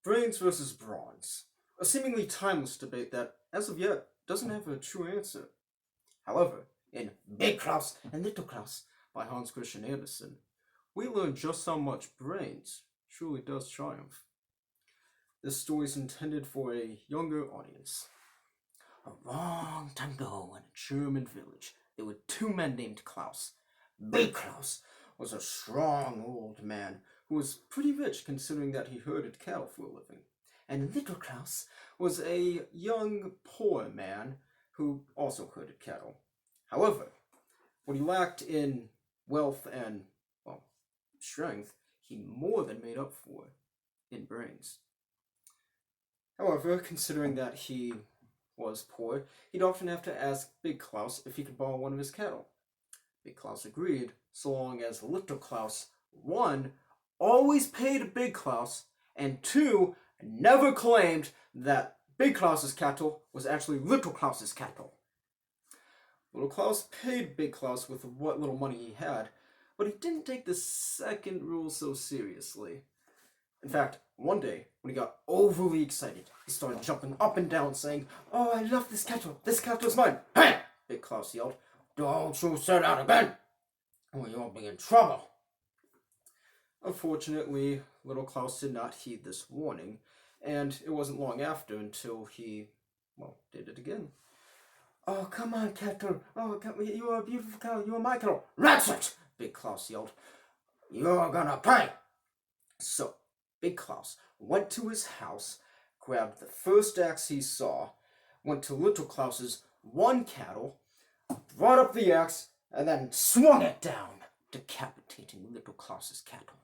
Brains versus bronze. A seemingly timeless debate that, as of yet, doesn't have a true answer. However, in Big Klaus and Little Klaus by Hans Christian Andersen, we learn just how much brains truly does triumph. This story is intended for a younger audience. A long time ago in a German village, there were two men named Klaus. Big Klaus was a strong old man who was pretty rich considering that he herded cattle for a living. And Little Klaus was a young, poor man who also herded cattle. However, what he lacked in wealth and, well, strength, he more than made up for in brains. However, considering that he was poor, he'd often have to ask Big Klaus if he could borrow one of his cattle. Big Klaus agreed, so long as Little Klaus, one, always paid Big Klaus, and two, never claimed that Big Klaus's cattle was actually Little Klaus's cattle. Little Klaus paid Big Klaus with what little money he had, but he didn't take the second rule so seriously. In fact, one day, when he got overly excited, he started jumping up and down, saying, "Oh, I love this cattle! This cattle is mine!" "Hey!" Big Klaus yelled. "Don't you say that again, or you'll be in trouble!" Unfortunately, Little Klaus did not heed this warning, and it wasn't long after until he, well, did it again. "Oh, come on, cattle! Oh, you are a beautiful cow! You are my cattle!" "That's it!" Big Klaus yelled. "You're gonna pay!" So, Big Klaus went to his house, grabbed the first axe he saw, went to Little Klaus's one cattle, brought up the axe, and then swung it down, decapitating Little Klaus's cattle.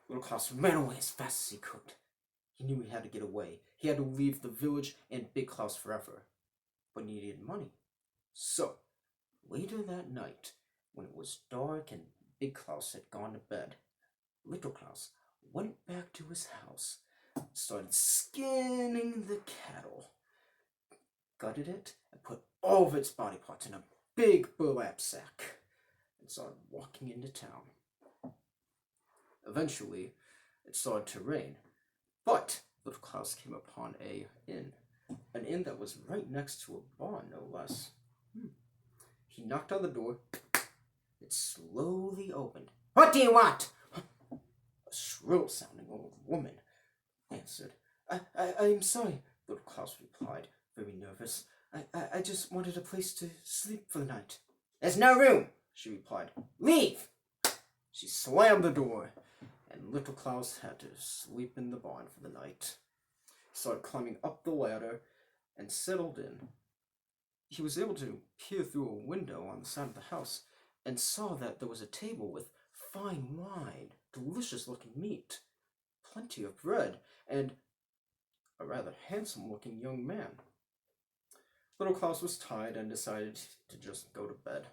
Little Klaus ran away as fast as he could. He knew he had to get away. He had to leave the village and Big Klaus forever. But he needed money. So, later that night, when it was dark and Big Klaus had gone to bed, Little Klaus went back to his house, started skinning the cattle, gutted it, and put all of its body parts in a big burlap sack, and started walking into town. Eventually, it started to rain, but Little Klaus came upon an inn that was right next to a barn, no less. He knocked on the door. It slowly opened. "What do you want?" A shrill-sounding old woman answered. I'm sorry," Little Klaus replied, very nervous. I just wanted a place to sleep for the night." "There's no room," she replied. "Leave!" She slammed the door, and Little Klaus had to sleep in the barn for the night. He started climbing up the ladder and settled in. He was able to peer through a window on the side of the house and saw that there was a table with fine wine, delicious-looking meat, plenty of bread, and a rather handsome-looking young man. Little Klaus was tired and decided to just go to bed.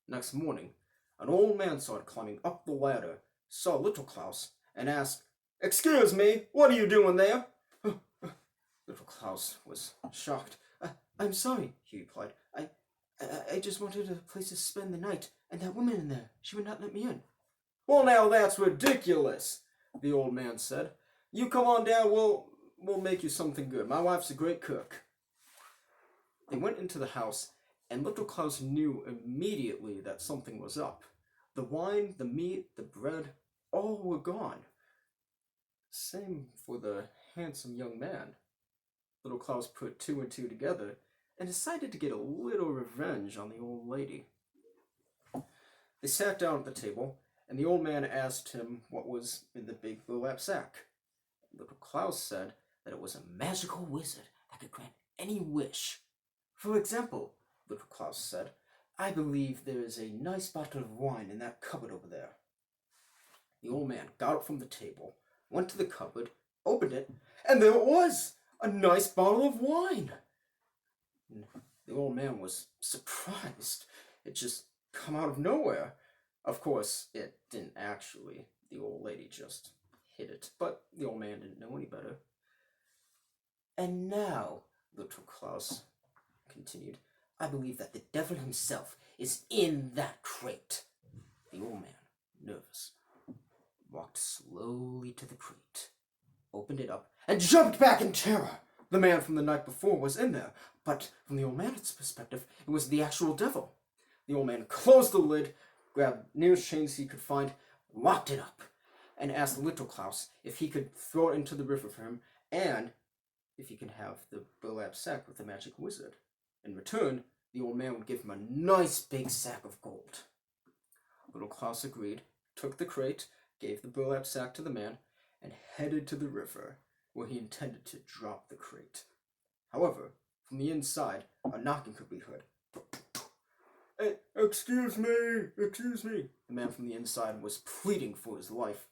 Next morning, an old man started climbing up the ladder, saw Little Klaus, and asked, "Excuse me, what are you doing there?" Little Klaus was shocked. I'm sorry," he replied. I just wanted a place to spend the night, and that woman in there, she would not let me in." "Well, now that's ridiculous," the old man said. "You come on down, we'll make you something good. My wife's a great cook." They went into the house, and Little Klaus knew immediately that something was up. The wine, the meat, the bread, all were gone. Same for the handsome young man. Little Klaus put two and two together and decided to get a little revenge on the old lady. They sat down at the table, and the old man asked him what was in the big burlap sack. Little Klaus said that it was a magical wizard that could grant any wish. "For example," Little Klaus said, "I believe there is a nice bottle of wine in that cupboard over there." The old man got up from the table, went to the cupboard, opened it, and there it was! A nice bottle of wine! The old man was surprised. It just come out of nowhere. Of course, it didn't actually. The old lady just hid it, but the old man didn't know any better. "And now," Little Klaus continued, "I believe that the devil himself is in that crate." The old man, nervous, walked walked slowly to the crate, opened it up, and jumped back in terror. The man from the night before was in there, but from the old man's perspective, it was the actual devil. The old man closed the lid, grabbed the nearest chains he could find, locked it up, and asked Little Klaus if he could throw it into the river for him, and if he could have the burlap sack with the magic wizard. In return, the old man would give him a nice big sack of gold. Little Klaus agreed, took the crate, gave the burlap sack to the man, and headed to the river, where he intended to drop the crate. However, from the inside, a knocking could be heard. Hey, excuse me. The man from the inside was pleading for his life.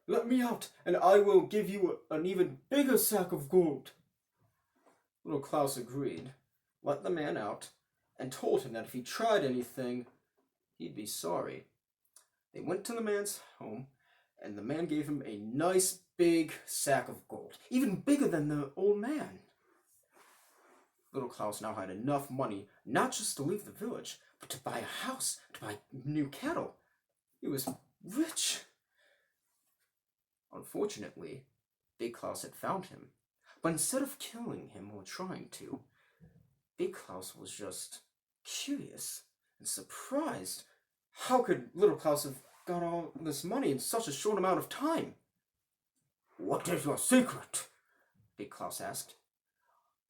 Let me out, and I will give you an even bigger sack of gold. Little Klaus agreed, let the man out, and told him that if he tried anything, he'd be sorry. They went to the man's home, and the man gave him a nice big sack of gold, even bigger than the old man. Little Klaus now had enough money, not just to leave the village, but to buy a house, to buy new cattle. He was rich. Unfortunately, Big Klaus had found him, but instead of killing him or trying to, Big Klaus was just curious and surprised. How could Little Klaus have got all this money in such a short amount of time? What is your secret? Big Klaus asked.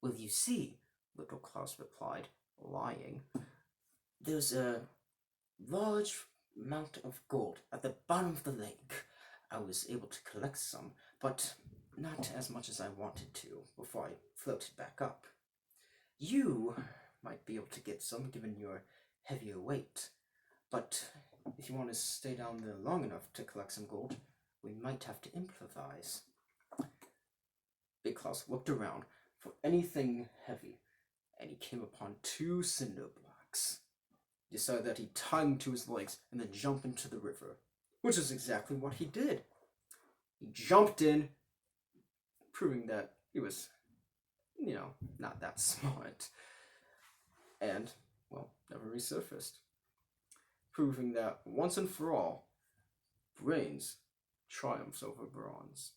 Well, you see, Little Klaus replied, lying. There's a large amount of gold at the bottom of the lake. I was able to collect some, but not as much as I wanted to before I floated back up. You might be able to get some given your heavier weight, but if you want to stay down there long enough to collect some gold, we might have to improvise. Big Klaus looked around for anything heavy, and he came upon 2 cinder blocks. He decided that he'd tie them to his legs and then jump into the river, which is exactly what he did. He jumped in, proving that he was, not that smart, and, never resurfaced, proving that once and for all, brains triumphs over bronze.